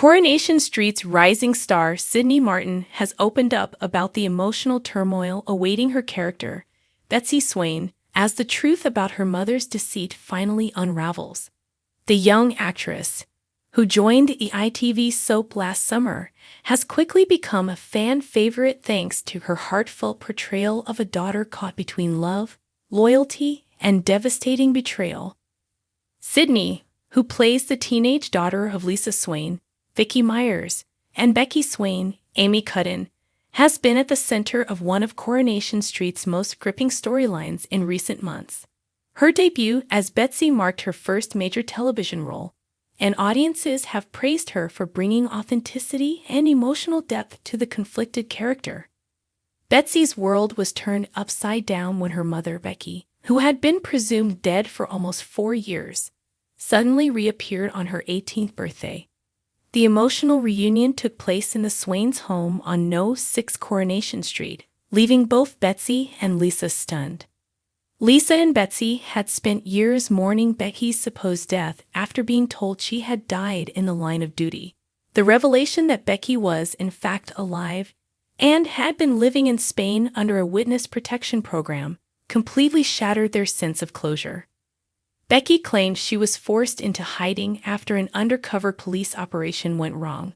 Coronation Street's rising star, Sydney Martin, has opened up about the emotional turmoil awaiting her character, Betsy Swain, as the truth about her mother's deceit finally unravels. The young actress, who joined the ITV soap last summer, has quickly become a fan favorite thanks to her heartfelt portrayal of a daughter caught between love, loyalty, and devastating betrayal. Sydney, who plays the teenage daughter of Lisa Swain, Vicky Myers, and Becky Swain, Amy Cudden, has been at the center of one of Coronation Street's most gripping storylines in recent months. Her debut as Betsy marked her first major television role, and audiences have praised her for bringing authenticity and emotional depth to the conflicted character. Betsy's world was turned upside down when her mother, Becky, who had been presumed dead for almost 4 years, suddenly reappeared on her 18th birthday. The emotional reunion took place in the Swains' home on No. 6 Coronation Street, leaving both Betsy and Lisa stunned. Lisa and Betsy had spent years mourning Becky's supposed death after being told she had died in the line of duty. The revelation that Becky was, in fact, alive and had been living in Spain under a witness protection program completely shattered their sense of closure. Becky claimed she was forced into hiding after an undercover police operation went wrong.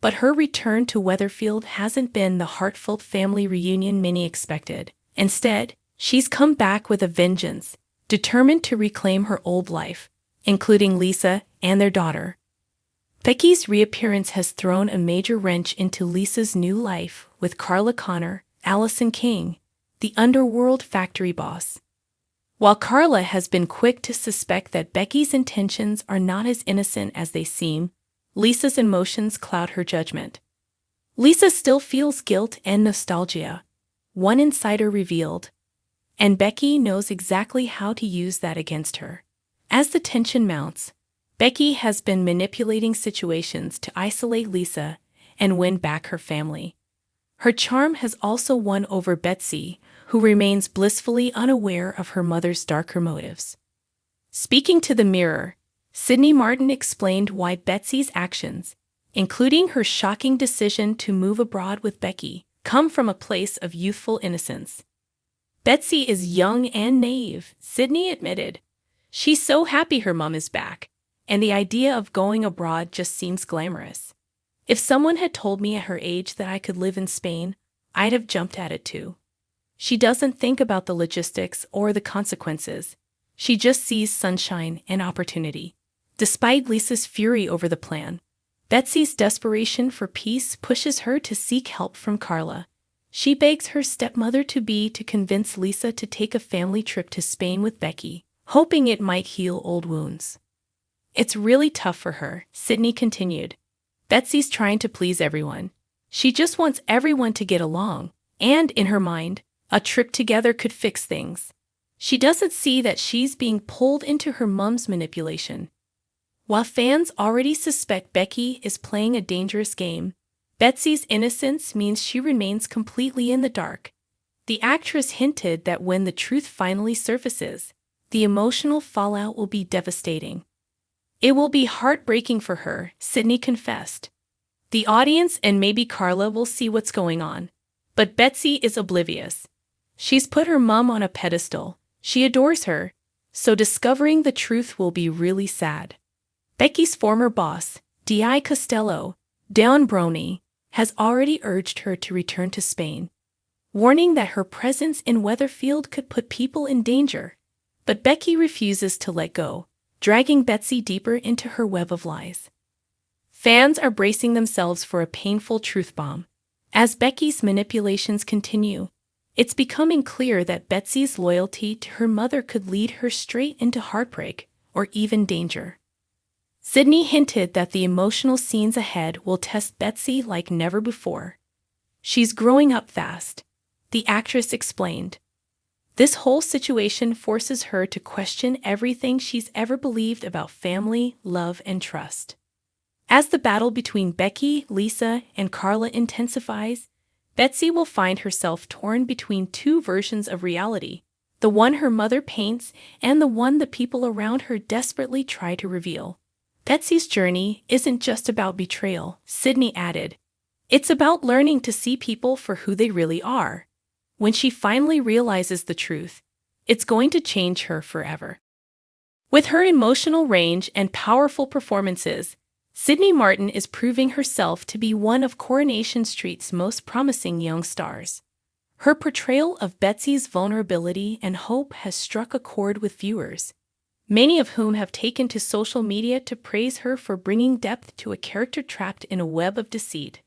But her return to Weatherfield hasn't been the heartfelt family reunion many expected. Instead, she's come back with a vengeance, determined to reclaim her old life, including Lisa and their daughter. Becky's reappearance has thrown a major wrench into Lisa's new life with Carla Connor, Allison King, the underworld factory boss. While Carla has been quick to suspect that Becky's intentions are not as innocent as they seem, Lisa's emotions cloud her judgment. Lisa still feels guilt and nostalgia, one insider revealed, and Becky knows exactly how to use that against her. As the tension mounts, Becky has been manipulating situations to isolate Lisa and win back her family. Her charm has also won over Betsy, who remains blissfully unaware of her mother's darker motives. Speaking to the Mirror, Sydney Martin explained why Betsy's actions, including her shocking decision to move abroad with Becky, come from a place of youthful innocence. Betsy is young and naive, Sydney admitted. She's so happy her mom is back, and the idea of going abroad just seems glamorous. If someone had told me at her age that I could live in Spain, I'd have jumped at it too. She doesn't think about the logistics or the consequences. She just sees sunshine and opportunity. Despite Lisa's fury over the plan, Betsy's desperation for peace pushes her to seek help from Carla. She begs her stepmother-to-be to convince Lisa to take a family trip to Spain with Becky, hoping it might heal old wounds. It's really tough for her, Sydney continued. Betsy's trying to please everyone. She just wants everyone to get along, and in her mind, a trip together could fix things. She doesn't see that she's being pulled into her mom's manipulation. While fans already suspect Becky is playing a dangerous game, Betsy's innocence means she remains completely in the dark. The actress hinted that when the truth finally surfaces, the emotional fallout will be devastating. It will be heartbreaking for her, Sydney confessed. The audience and maybe Carla will see what's going on, but Betsy is oblivious. She's put her mom on a pedestal. She adores her, so discovering the truth will be really sad. Becky's former boss, Di Costello, Don Brony, has already urged her to return to Spain, warning that her presence in Weatherfield could put people in danger. But Becky refuses to let go, dragging Betsy deeper into her web of lies. Fans are bracing themselves for a painful truth bomb. As Becky's manipulations continue, it's becoming clear that Betsy's loyalty to her mother could lead her straight into heartbreak or even danger. Sydney hinted that the emotional scenes ahead will test Betsy like never before. She's growing up fast, the actress explained. This whole situation forces her to question everything she's ever believed about family, love, and trust. As the battle between Becky, Lisa, and Carla intensifies, Betsy will find herself torn between two versions of reality, the one her mother paints and the one the people around her desperately try to reveal. Betsy's journey isn't just about betrayal, Sydney added. It's about learning to see people for who they really are. When she finally realizes the truth, it's going to change her forever. With her emotional range and powerful performances, Sydney Martin is proving herself to be one of Coronation Street's most promising young stars. Her portrayal of Betsy's vulnerability and hope has struck a chord with viewers, many of whom have taken to social media to praise her for bringing depth to a character trapped in a web of deceit.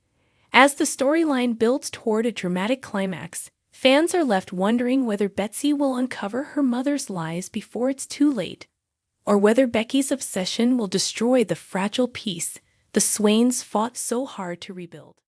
As the storyline builds toward a dramatic climax, fans are left wondering whether Betsy will uncover her mother's lies before it's too late, or whether Becky's obsession will destroy the fragile peace the Swains fought so hard to rebuild.